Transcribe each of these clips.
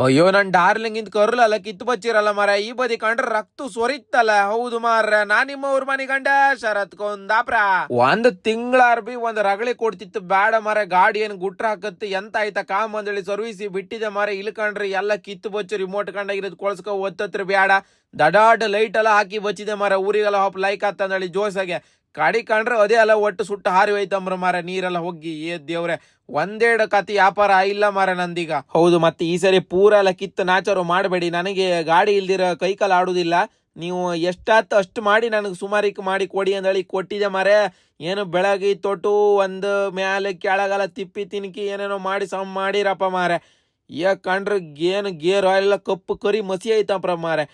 ಅಯ್ಯೋ ನನ್ ಡಾರ್ಲಿಂಗ್ ಇಂದ ಕರ್ಲಲ್ಲ ಕಿತ್ತು ಬಚ್ಚಿರಲ್ಲ ಮಾರ, ಈ ಬದಿ ಕಂಡ್ರೆ ರಕ್ತ ಸೊರಿತ್ತಲ್ಲ. ಹೌದು ಮಾರ್ರೆ, ನಾ ನಿಮ್ಮ ಊರ್ ಮನಿ ಗಂಡ ಶರತ್ಕೊಂದಾಪ್ರ ಒಂದ್ ತಿಂಗಳಾರ್ ಬಿ ಒಂದ್ ರಗಳಿ ಕೊಡ್ತಿತ್ತು ಬೇಡ ಮಾರ. ಗಾಡಿ ಏನ್ ಗುಟ್ರ ಹಾಕತ್ತೆ ಎಂತ ಆಯ್ತಾ ಕಾಮ್ ಅಂದೇಳಿ ಸರ್ವಿಸಿ ಬಿಟ್ಟಿದೆ ಮಾರ. ಇಲ್ಕಂಡ್ರಿ ಎಲ್ಲ ಕಿತ್ತು ಬಚ್ಚು ರಿಮೋಟ್ ಕಂಡಾಗಿರೋದು ಕೊಳ್ಸ್ಕೊ ಒತ್ತತ್ರ ಬೇಡ. ದಡಾಡ್ ಲೈಟ್ ಎಲ್ಲ ಹಾಕಿ ಬಚ್ಚಿದೆ ಮಾರ. ಊರಿಗೆಲ್ಲ ಹಾಪ್ ಲೈಕ್ ಆತಂದಳಿ ಜೋಸಾಗೆ ಕಾಡಿ ಕಂಡ್ರೆ ಅದೇ ಅಲ್ಲ ಒಟ್ಟು ಸುಟ್ಟು ಹಾರಿ ಹೋಯ್ತಂಬ್ರ ಮಾರ. ನೀರೆಲ್ಲ ಹೋಗಿ ದೇವ್ರೆ ಒಂದೆರಡು ಕತಿ ವ್ಯಾಪಾರ ಇಲ್ಲ ಮಾರ ನಂದೀಗ. ಹೌದು, ಮತ್ತೆ ಈ ಸರಿ ಪೂರ ಎಲ್ಲ ಕಿತ್ತು ನಾಚಾರು ಮಾಡಬೇಡಿ. ನನಗೆ ಗಾಡಿ ಇಲ್ದಿರ ಕೈಕಾಲ ಆಡುದಿಲ್ಲ. ನೀವು ಎಷ್ಟಾತ್ ಅಷ್ಟು ಮಾಡಿ ನನಗೆ ಸುಮಾರಿಕ್ ಮಾಡಿ ಕೊಡಿ ಅಂದಳಿ ಕೊಟ್ಟಿದೆ ಮಾರೇ. ಏನು ಬೆಳಗ್ಗೆ ತೊಟ್ಟು ಒಂದು ಮ್ಯಾಲೆ ಕೆಳಗೆಲ್ಲ ತಿಪ್ಪಿ ತಿನ್ಕಿ ಏನೇನೋ ಮಾಡಿ ಸಮ್ ಮಾಡಿರಪ್ಪ ಮಾರೆ. ಕಂಡ್ರೆ ಏನು ಗೇರ್ ಆಯಿಲ್ ಎಲ್ಲ ಕಪ್ಪು ಕರಿ ಮಸಿ ಐತಪ್ಪ ಮಾರೆ.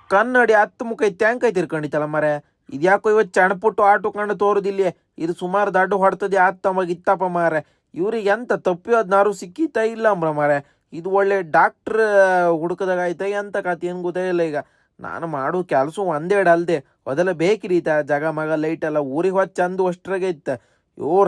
ಕನ್ನಡಿ ಹತ್ತು ಮುಖ ಟ್ಯಾಂಕ್ ಐತಿ ತಿರ್ಕೊಂಡಿತ್ತಲ್ಲ ಮಾರೆ. ಇದ್ಯಾಕೋ ಇವತ್ತು ಚಣಪುಟ್ಟು ಆಟು ಕಂಡು ತೋರುದಿಲ್ಲ. ಇದು ಸುಮಾರು ದಡ್ಡು ಹೊಡ್ತದೆ ಆತ್ತಮ್ಮಗೆ ಇತ್ತಪ್ಪ ಮಾರೆ. ಇವ್ರಿಗೆ ಎಂತ ತಪ್ಪಿಯೋದ್ನಾರು ಸಿಕ್ಕಿತಾ ಇಲ್ಲ ಅಂಬ್ರ ಮಾರೆ. ಇದು ಒಳ್ಳೆ ಡಾಕ್ಟ್ರ್ ಹುಡುಕದಾಗ ಆಯ್ತಾ ಎಂತ ಕತೆ ಏನು ಗೊತ್ತಾಗಿಲ್ಲ. ಈಗ ನಾನು ಮಾಡೋ ಕೆಲಸ ಒಂದೆರಡು ಅಲ್ದೆ ಅದೆಲ್ಲ ಬೇಕಿರೀತ ಜಗ ಮಗ ಲೈಟ್ ಎಲ್ಲ ಊರಿಗೆ ಹೊತ್ತು ಚಂದು ಅಷ್ಟ್ರಾಗೆ ಇತ್ತ.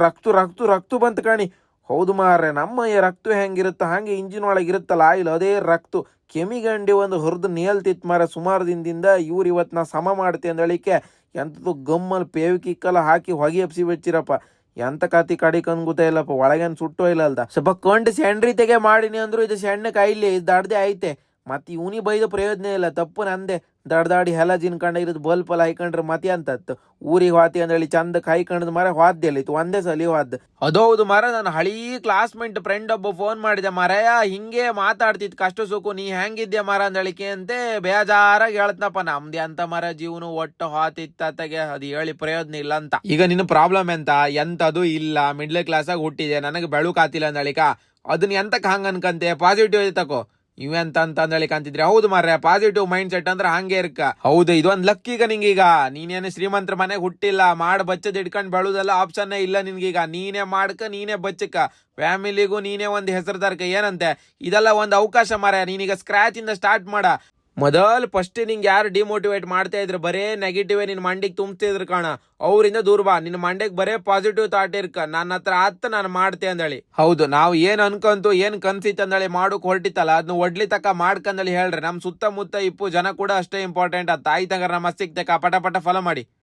ರಕ್ತು ರಕ್ತು ರಕ್ತು ಬಂತು ಕಾಣಿ. ಹೌದು ಮಾರ್ರೆ, ನಮ್ಮ ರಕ್ತ ಹೆಂಗಿರುತ್ತ ಹಂಗೆ ಇಂಜಿನ್ ಒಳಗೆ ಇರುತ್ತಲ್ಲ ಆಯಿಲ್ ಅದೇ ರಕ್ತು ಕೆಮಿಗಂಡಿ ಒಂದು ಹೊರದು ನೇಲ್ತಿತ್ತು ಮಾರ ಸುಮಾರು ದಿನದಿಂದ. ಇವ್ರು ಇವತ್ತು ನಾ ಸಮ ಮಾಡ್ತೆ ಅಂದಳಿಕೆ ಎಂಥದ್ದು ಗಮ್ಮಲ್ಲಿ ಪೇವಿಕಿಕ್ಕಲ್ಲ ಹಾಕಿ ಹೊಗೆ ಎಪ್ಸಿ ಬೆಚ್ಚಿರಪ್ಪ. ಎಂತ ಕತಿ ಕಡಿಕಂದ್ ಗೊತ್ತಾಯಿಲ್ಲಪ್ಪ. ಒಳಗೇನು ಸುಟ್ಟೋ ಇಲ್ಲ ಅಲ್ದ. ಸ್ವಲ್ಪ ಕಂಡು ಸೆಂಡ್ರಿ ತೆಗೆ ಮಾಡಿನಿ ಅಂದ್ರು ಇದು ಸೆಣ್ಣೆ ಕಾಯಿಲೆ ಇದು ದಡ್ದೆ ಐತೆ. ಮತ್ತೆ ಇವನಿ ಬೈದ ಪ್ರಯೋಜನ ಇಲ್ಲ. ತಪ್ಪು ನಂದೆ ದಡ್ದಾಡಿ ಹೆಲಜಿನ್ ಕಂಡ ಇರೋದು ಬಲ್ಪ್ ಎಲ್ಲ ಹಾಕೊಂಡ್ರೆ ಮತ್ತೆ ಅಂತತ್ತು. ಊರಿಗೆ ಹೋತಿ ಅಂದೇಳಿ ಚಂದ ಕಾಯ್ಕೊಂಡ್ ಮರ ಹೋದ್ಯಲ್ಲ ಇತ್ತು ಒಂದೇ ಸಲ ಹೋದ್. ಅದೌದು ಮರ, ನಾನು ಹಳೀ ಕ್ಲಾಸ್ಮೇಟ್ ಫ್ರೆಂಡ್ ಒಬ್ಬ ಫೋನ್ ಮಾಡಿದೆ ಮಾರಯ್ಯ. ಹಿಂಗೆ ಮಾತಾಡ್ತಿದ್ ಕಷ್ಟ ಸುಖು ನೀ ಹೆಂಗಿದ್ಯಾ ಮರ ಅಂದಳಿಕೆ ಅಂತೆ ಬೇಜಾರಾಗಿ ಹೇಳ್ತನಪ್ಪ. ನಮ್ದೆ ಅಂತ ಮರ ಜೀವನ ಒಟ್ಟು ಹಾತಿತ್ತಗೆ ಅದು ಹೇಳಿ ಪ್ರಯೋಜನ ಇಲ್ಲ ಅಂತ. ಈಗ ನಿನ್ನ ಪ್ರಾಬ್ಲಮ್ ಎಂತದು ಇಲ್ಲ. ಮಿಡ್ಲ್ ಕ್ಲಾಸಾಗಿ ಹುಟ್ಟಿದೆ, ನನಗೆ ಬೆಳುಕಾತಿಲ್ಲ ಅಂದಳಿಕ ಅದನ್ನ ಎಂತಕ್ ಹಂಗ ಅನ್ಕಂತೆ ಪಾಸಿಟಿವ್ ತಕೋ ಇವೆಂತ ಅಂತ ಅಂದಳಿ ಕಂತಿದ್ರೆ. ಹೌದು ಮಾರ್ರೆ, ಪಾಸಿಟಿವ್ ಮೈಂಡ್ ಸೆಟ್ ಅಂದ್ರೆ ಹಂಗೆ ಇರ್ಕ. ಹೌದು, ಇದೊಂದ್ ಲಕ್. ಈಗ ನಿಂಗೀಗ ನೀನೇನು ಶ್ರೀಮಂತರ ಮನೆಗೆ ಹುಟ್ಟಿಲ್ಲ, ಬಚ್ಚದ್ ಇಟ್ಕೊಂಡ್ ಬೆಳುದೆಲ್ಲ ಆಪ್ಷನ್ ಇಲ್ಲ ನಿನ್ಗೀಗ. ನೀನೇ ಮಾಡ್ಕ ನೀನೇ ಬಚ್ಚಕ, ಫ್ಯಾಮಿಲಿಗೂ ನೀನೇ ಒಂದ್ ಹೆಸರು ತರ್ಕ. ಏನಂತೆ ಇದೆಲ್ಲ ಒಂದ್ ಅವಕಾಶ ಮಾರ. ನೀನೀಗ ಸ್ಕ್ರಾಚ್ ಇಂದ ಸ್ಟಾರ್ಟ್ ಮಾಡ. ಫಸ್ಟ್ ನಿಂಗೆ ಯಾರು ಡಿಮೋಟಿವೇಟ್ ಮಾಡ್ತಾ ಇದ್ರು ಬರೇ ನೆಗೆಟಿವ್ ನಿನ್ ಮಂಡಿಗೆ ತುಂಬ್ತಿದ್ರು ಕಾಣ, ಅವರಿಂದ ದೂರ ಬಾ. ನಿನ್ನ ಮಂಡೆಗೆ ಬರೇ ಪಾಸಿಟಿವ್ ಥಾಟ್ ಇರ್ಕ. ನನ್ನ ಹತ್ರ ಆತ ನಾನು ಮಾಡ್ತೆ ಅಂದಳಿ. ಹೌದು, ನಾವು ಏನ್ ಅನ್ಕಂತು ಏನ್ ಕನ್ಸಿತ್ ಅಂದಳಿ ಮಾಡೋಕ್ ಹೊರಟಿತ್ತಲ್ಲ ಅದನ್ನ ಒಡ್ಲಿ ತಕ್ಕ ಮಾಡ್ಕಂದಳಿ ಹೇಳ್ರಿ. ನಮ್ ಸುತ್ತಮುತ್ತ ಇಪ್ಪು ಜನ ಕೂಡ ಅಷ್ಟೇ ಇಂಪಾರ್ಟೆಂಟ್. ತಾಯಿ ತಂಗಾರ ನಮ್ಮ ಸಿಕ್ತಕ್ಕ ಪಟ ಪಟ ಫಾಲೋ ಮಾಡಿ.